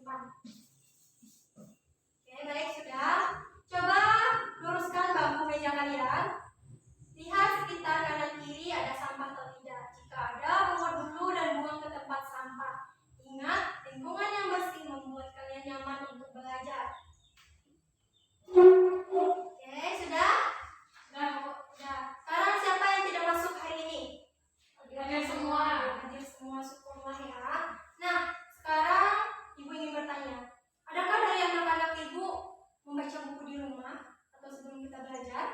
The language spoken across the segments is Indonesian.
depan. Oke, baik, sudah. Coba luruskan bangku meja kalian. Lihat sekitar kanan kiri ada sampah atau tidak. Jika ada, pungut dulu dan buang ke tempat sampah. Ingat, lingkungan yang bersih membuat kalian nyaman untuk belajar. Oke, sudah? Sudah. Sekarang siapa yang tidak masuk hari ini? Hadir semua. Hadir semua, syukurlah ya. Nah, sekarang ibu ingin bertanya. Adakah dari anak-anak ibu membaca buku di rumah atau sebelum kita belajar?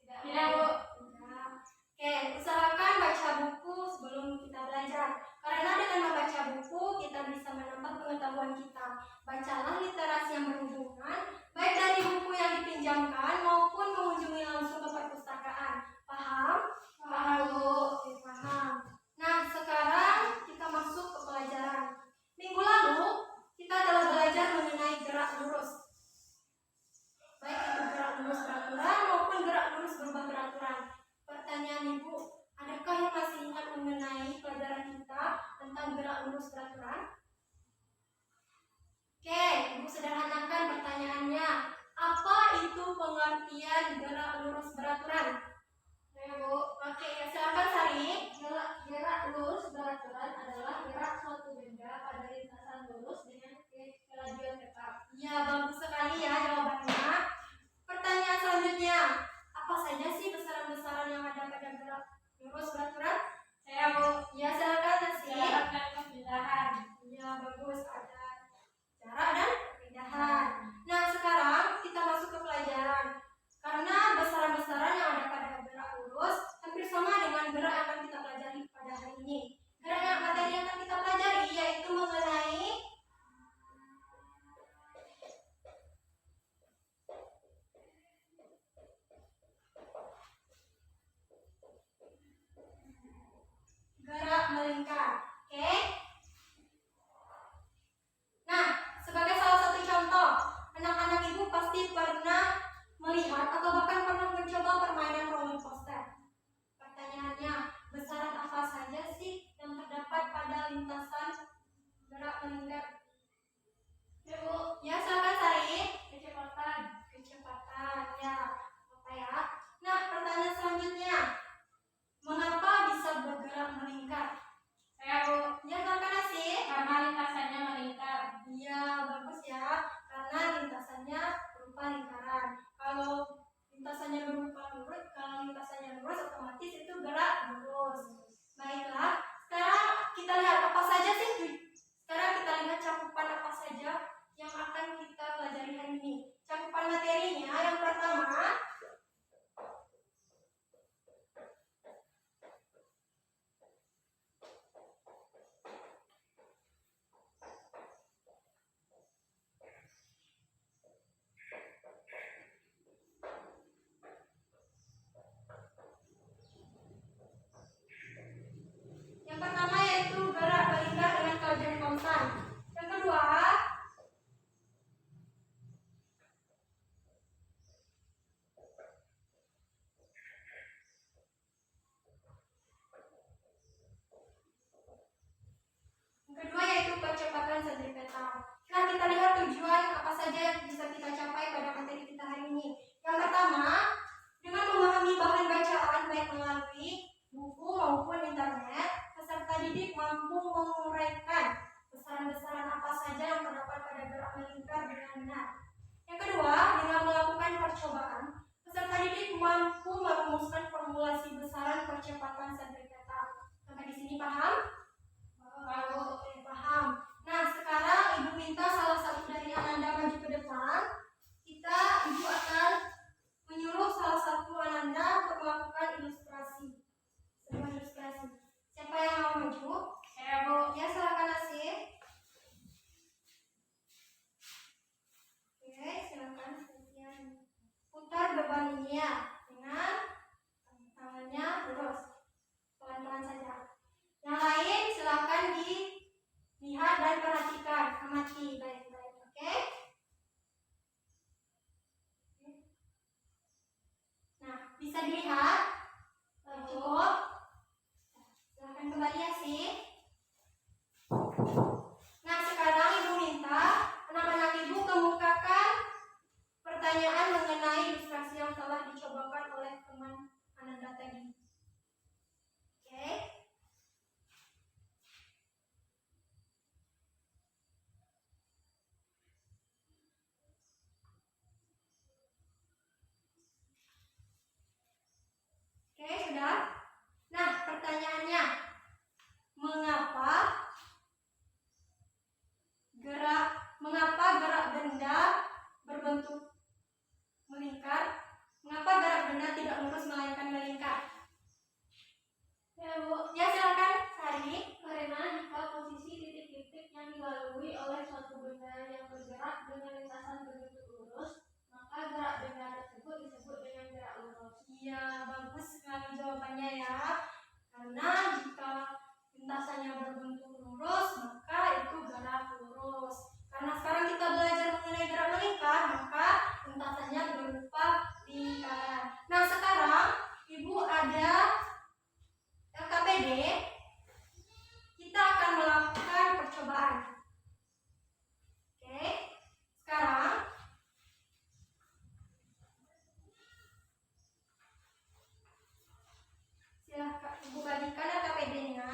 Tidak, Bu. Tidak. Oke, usahakan baca buku sebelum kita belajar. Karena dengan membaca buku, kita bisa menambah pengetahuan kita. Bacalah literasi yang berhubungan, baik dari buku yang dipinjamkan maupun mengunjungi langsung ke perpustakaan. Paham? Paham, Bu. Oke, paham. Nah, sekarang kita masuk ke pelajaran. Minggu lalu, kita telah belajar mengenai gerak lurus. Baik itu gerak lurus beraturan maupun gerak lurus berubah beraturan. Pertanyaan Ibu, adakah yang masih ingat mengenai pelajaran kita tentang gerak lurus beraturan? Oke, Ibu sederhanakan pertanyaannya. Apa itu pengertian gerak lurus beraturan? Ya, Bu. Oke, ya, silakan Sari. Gerak lurus beraturan adalah gerak suatu benda pada lintasan lurus dengan kelajuan tetap. Ya, bagus sekali ya jawabannya. Pertanyaan selanjutnya, apa saja sih besaran-besaran yang ada pada gerak lurus beraturan? Saya, Bu. Ya, silakan Nasi. Jarak dan perpindahan. Ya, bagus, ada jarak dan perpindahan. Nah, sekarang kita masuk ke pelajaran. Karena besaran-besaran yang ada pada gerak lurus hampir sama dengan gerak yang akan kita pelajari pada hari ini. Gerak yang materi yang akan kita pelajari yaitu mengenai gerak melingkar. Oke? Nah, sebagai salah satu contoh, anak-anak ibu pasti pernah melihat atau bahkan pernah mencoba permainan roller coaster. Pertanyaannya, besaran apa saja sih yang terdapat pada lintasan gerak melingkar? Ya, Bu. Ya, silakan Sari. Kecepatan. Kecepatan, ya. Apa ya? Nah, pertanyaan selanjutnya, mengapa bisa bergerak melingkar? Saya, Bu. Ya, silakan Nasi. Karena lintasannya melingkar. Iya, bagus ya. Karena lintasannya berupa lingkaran. Kalau lintasannya berupa lurus, otomatis itu gerak lurus. Baiklah, sekarang kita lihat apa saja sih. Sekarang kita lihat cakupan apa saja yang akan kita pelajari hari ini. Cakupan materinya yang pertama, yaitu gerak melingkar dengan kelajuan konstan. Yang kedua, yaitu percepatan sentripetal. Nah, kita lihat tujuan apa saja yang bisa kita capai pada materi kita hari ini. Yang pertama, dengan memahami bahan bacaan baik melalui buku maupun internet, peserta didik mampu menguraikan besaran-besaran apa saja yang terdapat pada gerak melingkar dengan benar. Yang kedua, dengan melakukan percobaan, peserta didik mampu merumuskan formulasi besaran percepatan sentripetal. Sampai di sini paham? Paham. Nah, sekarang Ibu minta salah satu dari Ananda maju ke depan. Ibu akan menyuruh salah satu Ananda untuk melakukan ilustrasi. Sebuah ilustrasi. Siapa yang mau maju? Saya, Bu. Ya, silakan Nasi. Oke, silakan Setian. Putar beban ini ya dengan tangannya lurus. Pelan-pelan saja. Yang lain silakan dilihat dan perhatikan, amati baik-baik, oke? Nah, bisa dilihat, cukup. Silakan kembali ya sih. Nah, sekarang Ibu minta benda yang bergerak dengan lintasan berbentuk lurus, maka gerak benda tersebut disebut dengan gerak lurus. Iya, bagus sekali jawabannya ya. Karena jika lintasannya berbentuk lurus, maka itu gerak lurus. Karena sekarang kita belajar mengenai gerak melingkar, maka lintasannya berupa lingkaran. Nah, sekarang Ibu ada LKPD. Kita akan melakukan percobaan. Oke, sekarang silahkan Ibu bagikan LKPD-nya.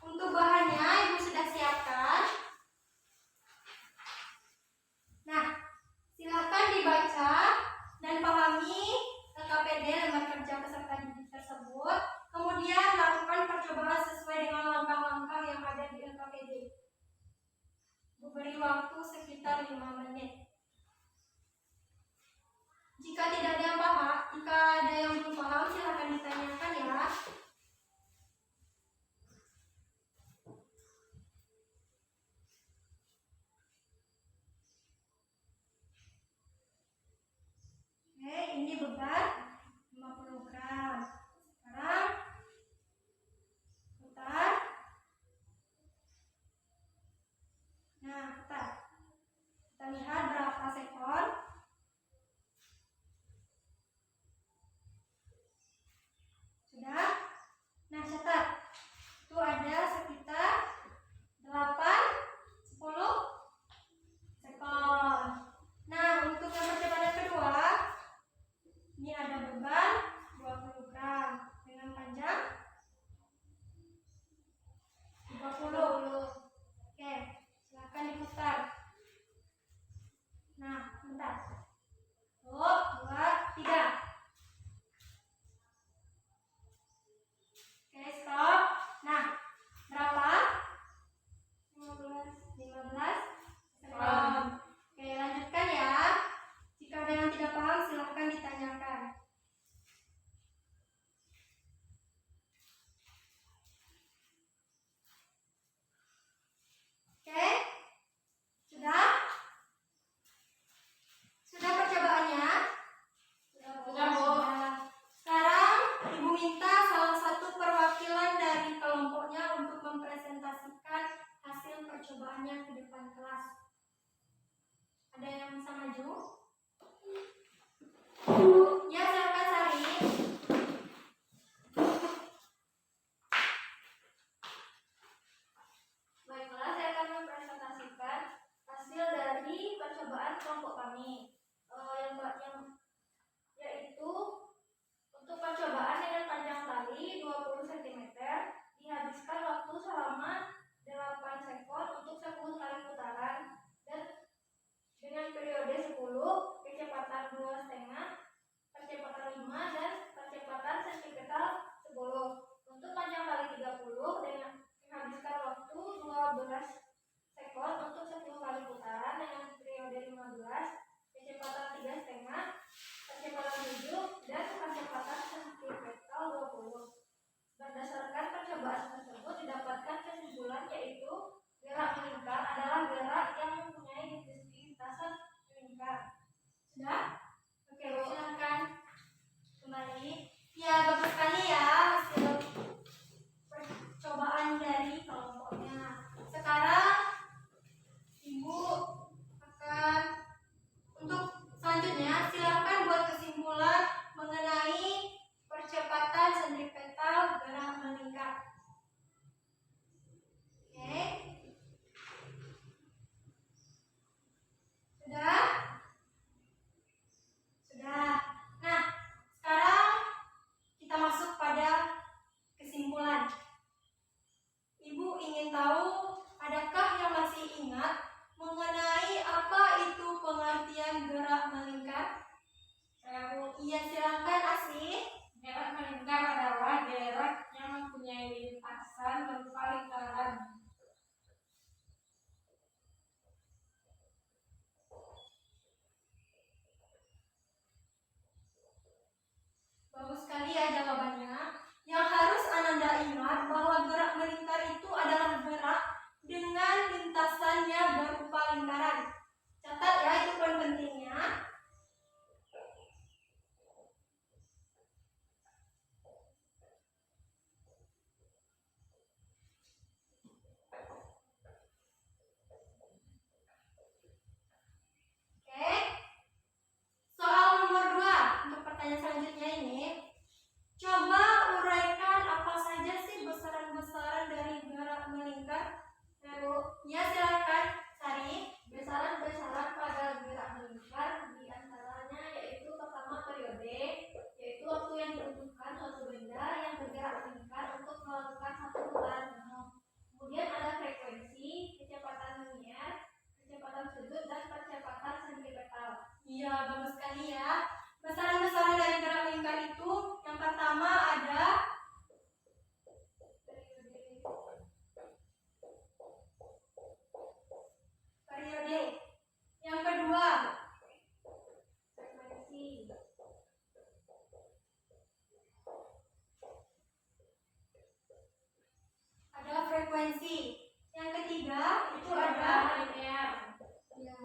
Untuk bahannya Ibu sudah siapkan. Nah, silahkan dibaca dan pahami LKPD lembar kerja peserta didik tersebut. Kemudian lakukan percobaan sesuai dengan langkah-langkah yang ada di LKPD. Ibu beri waktu sekitar 5 menit. Jika tidak ada yang paham, jika ada yang belum paham, silahkan ditanyakan ya. Oke, ini beban 50 gram. Sekarang putar. Nah, putar. Kita lihat berapa sekon. Sudah? Nah, catat. Itu ada sekitar 8-10 sekon. Nah, untuk yang percobaan kedua, ini ada beban 20 gram dengan panjang 30. Oke, silakan diputar. Nah, bentar. 1, 2, 3. Oke, stop. Nah, berapa? 15 sekon. Oke, lanjutkan ya. Jika ada yang tidak paham, silahkan ditanyakan. Oke, sudah? Sudah percobaannya? Sudah, Bu. Sekarang Ibu minta salah satu perwakilan dari kelompoknya untuk mempresentasikan hasil percobaannya ke depan kelas. Ada yang bisa maju? Ya, silakan Sari. Baiklah, saya akan mempresentasikan hasil dari percobaan kelompok kami. Yaitu untuk percobaan dengan panjang tali 20 cm dihabiskan waktu selama 8 sekon untuk 10 kali putaran dan dengan periode 10, kecepatan 2,5, percepatan 5 dan percepatan sentripetal 10. Untuk panjang tali 30 dengan menghabiskan waktu 12 sekon untuk 10 kali putaran dengan periode 15, kecepatan 3,5, percepatan 7 dan percepatan sentripetal 20. Berdasarkan percobaan tersebut didapatkan kesimpulan yaitu gerak melingkar adalah gerak yang mempunyai lintasan melingkar. Sudah? Oke, Bu, silakan kembali. Ya, bagus sekali ya hasil percobaan dari kelompoknya. Sekarang Ibu akan untuk selanjutnya silakan buat kesimpulan mengenai percepatan sentripetal gerak melingkar. Oke. Sudah? Sudah. Nah, sekarang kita frekuensi. Yang ketiga itu ada linear. ya.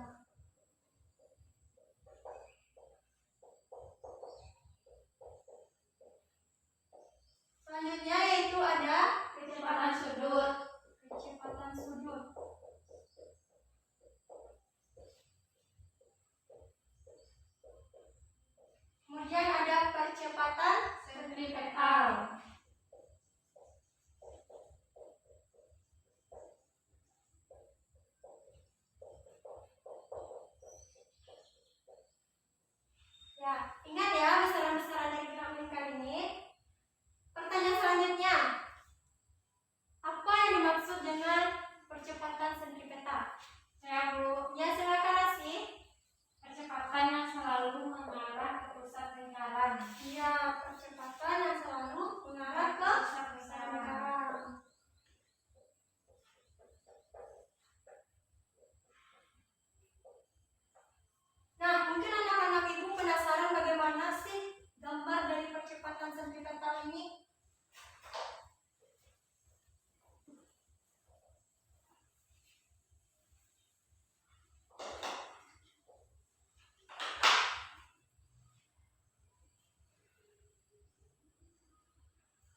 Selanjutnya yaitu ada Kecepatan sudut. kecepatan sudut. Kemudian ada percepatan Sentripetal. ya. Ingat ya besaran-besaran dari gerak melingkar ini. Pertanyaan selanjutnya, apa yang dimaksud dengan percepatan sentripetal? Saya Bu, Ya silakan Asih. percepatan yang selalu mengarah ke pusat lingkaran. Ya, percepatan yang selalu mengarah ke Pusat lingkaran. lingkaran. Nah, mungkin anak-anak ibu penasaran bagaimana sih gambar dari percepatan sentripetal ini?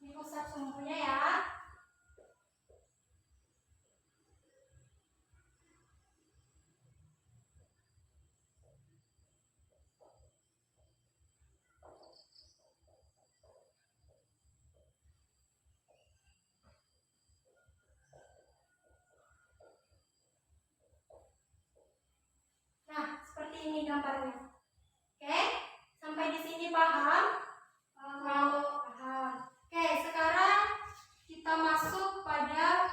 Ini pusat sumbunya ya. Nah, seperti ini gambarnya. Oke, sampai di sini paham? Paham. Oke, sekarang kita masuk pada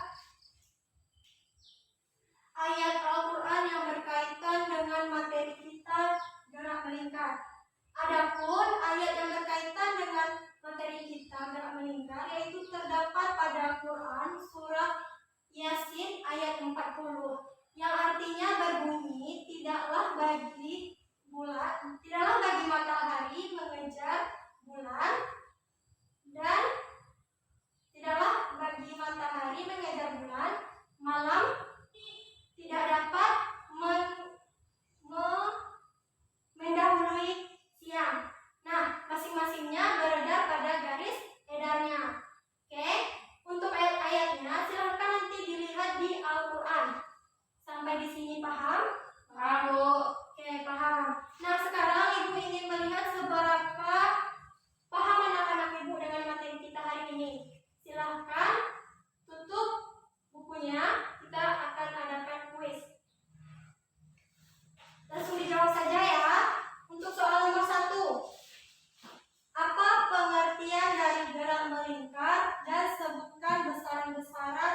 ayat Al-Quran yang berkaitan dengan materi kita gerak melingkar. Adapun ayat yang berkaitan dengan materi kita gerak melingkar yaitu terdapat pada Quran surah Yasin ayat 40 yang artinya berbunyi tidaklah bagi matahari mengejar bulan dan tidaklah bagi matahari mengejar bulan, malam tidak dapat mendahului siang. Nah, masing-masingnya beredar pada garis edarnya. Oke, untuk ayat-ayatnya silahkan nanti dilihat di Al-Quran. Sampai di sini paham? Paham Bu. Oke, paham. Nah, sekarang ibu ingin melihat seberapa paham anak-anak ibu dengan materi kita hari ini. Silahkan tutup bukunya, kita akan adakan kuis. Langsung dijawab saja ya. Untuk soal nomor 1, apa pengertian dari gerak melingkar dan sebutkan besaran-besaran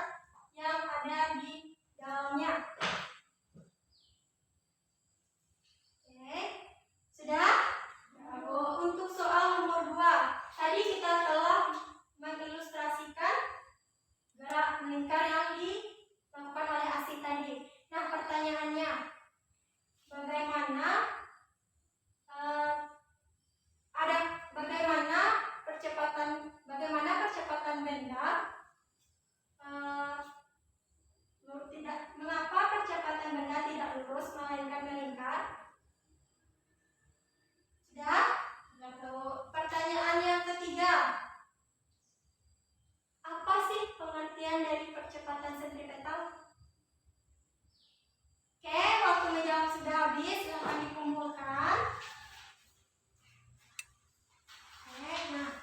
yang ada di dalamnya. Oke, sudah? Ya Bu. Untuk soal nomor 2, tadi kita telah mengilustrasikan gerak melingkar yang dilakukan oleh Asih tadi. Nah, pertanyaannya, bagaimana percepatan benda mengapa percepatan benda tidak lurus melainkan melingkar? Sudah? Lalu Pertanyaan yang ketiga, apa sih pengertian dari percepatan sentripetal? Oke, waktu menjawab sudah habis, silahkan dikumpulkan. Oke, nah